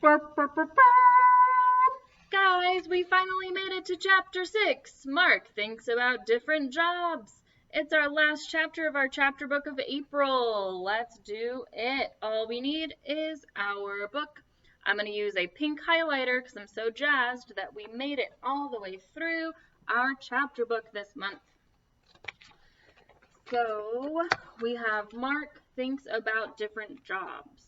Guys, we finally made it to chapter 6. Mark thinks about different jobs. It's our last chapter of our chapter book of April. Let's do it. All we need is our book. I'm going to use a pink highlighter because I'm so jazzed that we made it all the way through our chapter book this month. So we have Mark thinks about different jobs.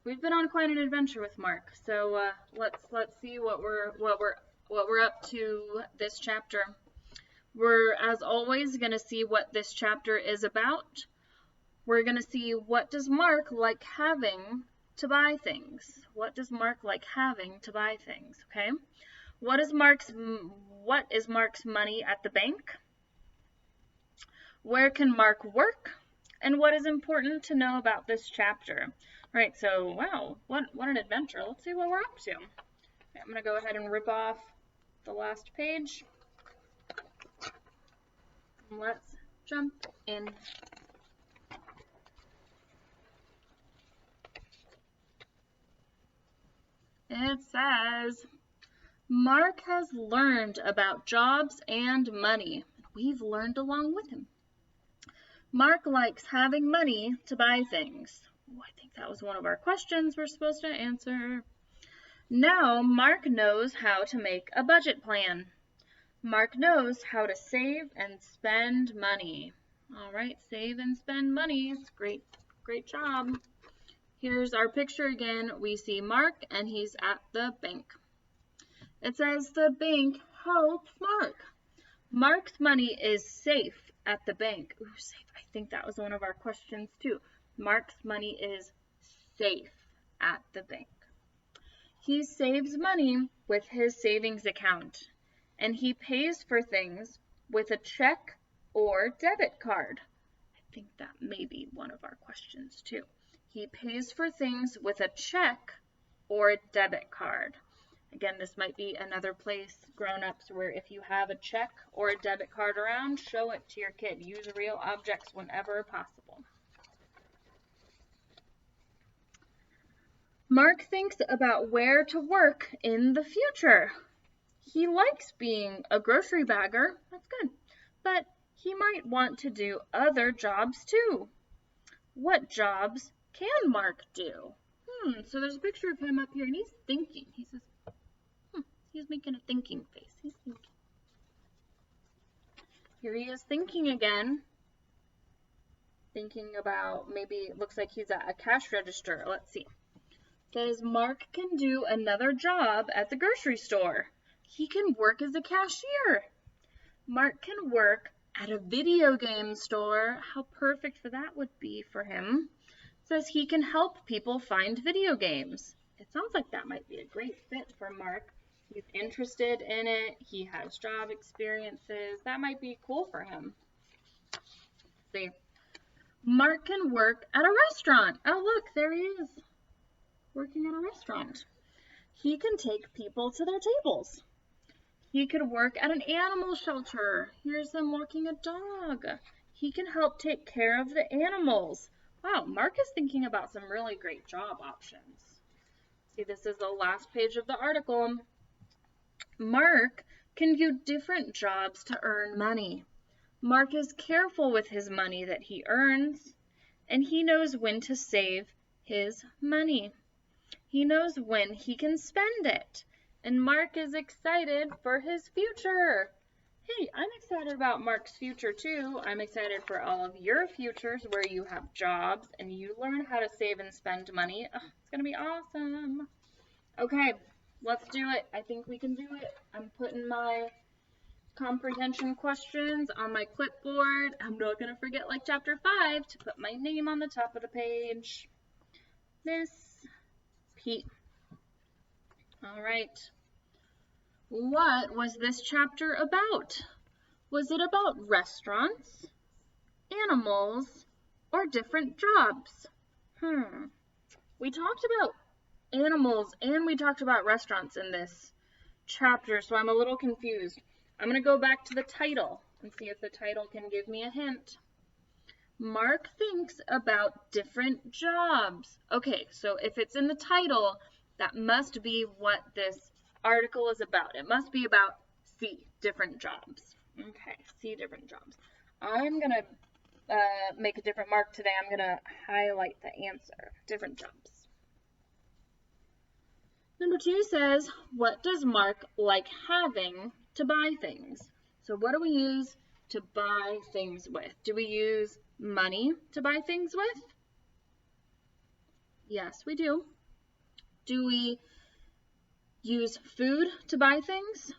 We've been on quite an adventure with Mark, so let's see what we're up to this chapter. We're, as always, going to see what this chapter is about. We're going to see what does Mark like having to buy things. What does Mark like having to buy things? Okay. What is Mark's money at the bank? Where can Mark work? And what is important to know about this chapter? Right, so wow, what an adventure. Let's see what we're up to. Okay, I'm going to go ahead and rip off the last page. Let's jump in. It says, Mark has learned about jobs and money. We've learned along with him. Mark likes having money to buy things. Oh, I think that was one of our questions we're supposed to answer. Now, Mark knows how to make a budget plan. Mark knows how to save and spend money. All right, save and spend money. It's great job. Here's our picture again. We see Mark, and he's at the bank. It says the bank helps Mark. Mark's money is safe at the bank. Ooh, safe. I think that was one of our questions too. Mark's money is safe at the bank. He saves money with his savings account, and he pays for things with a check or debit card. I think that may be one of our questions too. He pays for things with a check or a debit card. Again, this might be another place, grown-ups, where if you have a check or a debit card around, show it to your kid. Use real objects whenever possible. Mark thinks about where to work in the future. He likes being a grocery bagger. That's good. But he might want to do other jobs too. What jobs can Mark do? So there's a picture of him up here, and he's thinking. He says, he's making a thinking face. He's thinking. Here he is thinking again. Thinking about, maybe it looks like he's at a cash register. Let's see. It says Mark can do another job at the grocery store. He can work as a cashier. Mark can work at a video game store. How perfect for that would be for him. It says he can help people find video games. It sounds like that might be a great fit for Mark. He's interested in it. He has job experiences. That might be cool for him. Let's see. Mark can work at a restaurant. Oh, look, there he is. Working at a restaurant. He can take people to their tables. He could work at an animal shelter. Here's him walking a dog. He can help take care of the animals. Wow, Mark is thinking about some really great job options. See, this is the last page of the article. Mark can do different jobs to earn money. Mark is careful with his money that he earns, and he knows when to save his money. He knows when he can spend it, and Mark is excited for his future. Hey, I'm excited about Mark's future too. I'm excited for all of your futures where you have jobs and you learn how to save and spend money. Oh, it's going to be awesome. Okay, let's do it. I think we can do it. I'm putting my comprehension questions on my clipboard. I'm not going to forget, like chapter 5, to put my name on the top of the page. Miss P. All right. What was this chapter about? Was it about restaurants, animals, or different jobs? We talked about animals and we talked about restaurants in this chapter, so I'm a little confused. I'm going to go back to the title and see if the title can give me a hint. Mark thinks about different jobs. Okay, so if it's in the title, That must be what this article is about. It must be about C, different jobs. Okay, C, different jobs. I'm going to make a different mark today. I'm going to highlight the answer, different jobs. Number 2 says, what does Mark like having to buy things? So what do we use to buy things with? Do we use money to buy things with? Yes, we do. Do we use food to buy things?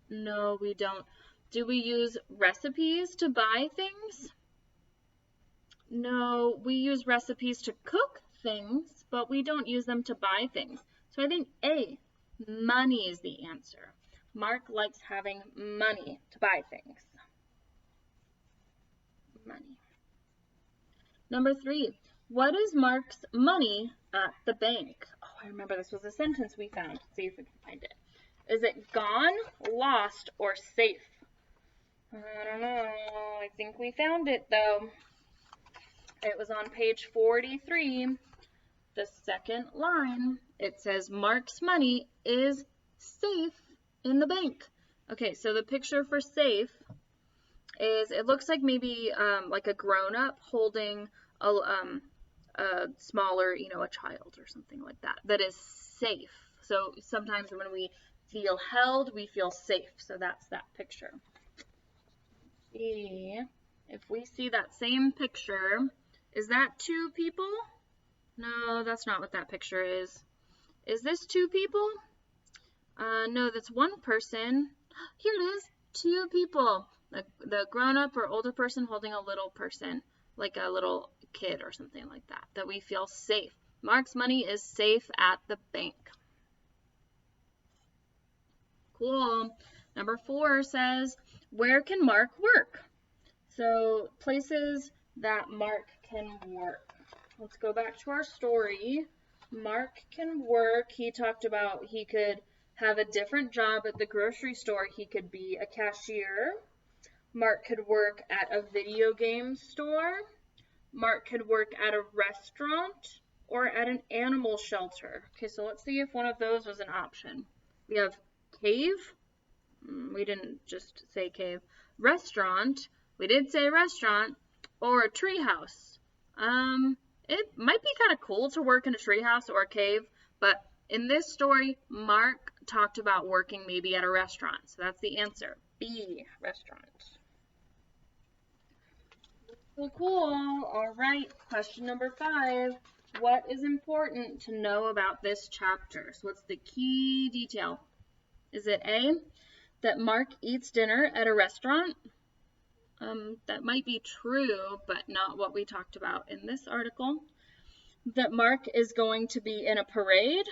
No, we don't. Do we use recipes to buy things? No, we use recipes to cook things, but we don't use them to buy things. So I think A, money is the answer. Mark likes having money to buy things. Money. Number 3, what is Mark's money at the bank? Oh, I remember this was a sentence we found. Let's see if we can find it. Is it gone, lost, or safe? I don't know. I think we found it though. It was on page 43, the second line. It says Mark's money is safe in the bank. Okay, so the picture for safe is, it looks like maybe like a grown-up holding a smaller, a child or something like that. That is safe. So sometimes when we feel held, we feel safe. So that's that picture. See, if we see that same picture, is that 2 people? No, that's not what that picture is. Is this 2 people? No, that's 1 person. Here it is, 2 people. The grown-up or older person holding a little person, like a little kid or something like that, that we feel safe. Mark's money is safe at the bank. Cool. Number 4 says, where can Mark work? So places that Mark can work. Let's go back to our story. Mark can work. He talked about he could have a different job at the grocery store. He could be a cashier. Mark could work at a video game store. Mark could work at a restaurant or at an animal shelter. Okay, so let's see if one of those was an option. We have cave. We didn't just say cave. Restaurant. We did say restaurant. Or a tree house. It might be kind of cool to work in a tree house or a cave, but in this story, Mark talked about working maybe at a restaurant. So that's the answer. B, restaurant. Well, cool. All right. Question number 5. What is important to know about this chapter? So what's the key detail? Is it A, that Mark eats dinner at a restaurant? That might be true, but not what we talked about in this article. That Mark is going to be in a parade?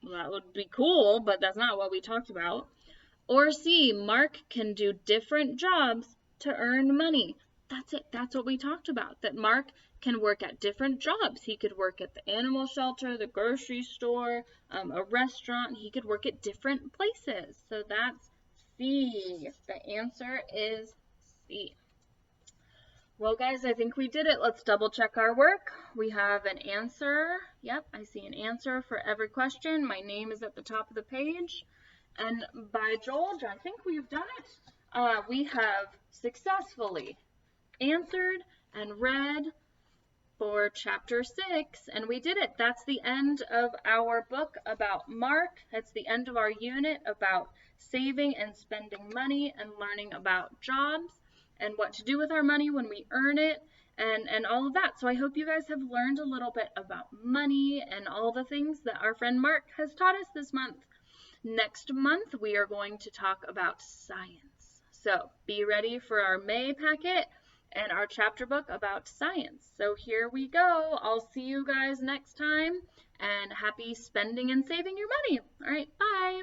Well, that would be cool, but that's not what we talked about. Or C, Mark can do different jobs to earn money. That's it. That's what we talked about, that Mark can work at different jobs. He could work at the animal shelter, the grocery store, a restaurant. He could work at different places. So that's C. The answer is C. Well, guys, I think we did it. Let's double check our work. We have an answer. Yep, I see an answer for every question. My name is at the top of the page. And by George, I think we've done it. We have successfully answered and read for chapter 6, and we did it. That's the end of our book about Mark. That's the end of our unit about saving and spending money and learning about jobs and what to do with our money when we earn it and all of that. So I hope you guys have learned a little bit about money and all the things that our friend Mark has taught us this month. Next month, we are going to talk about science. So be ready for our May packet and our chapter book about science. So here we go. I'll see you guys next time, and happy spending and saving your money. All right, bye.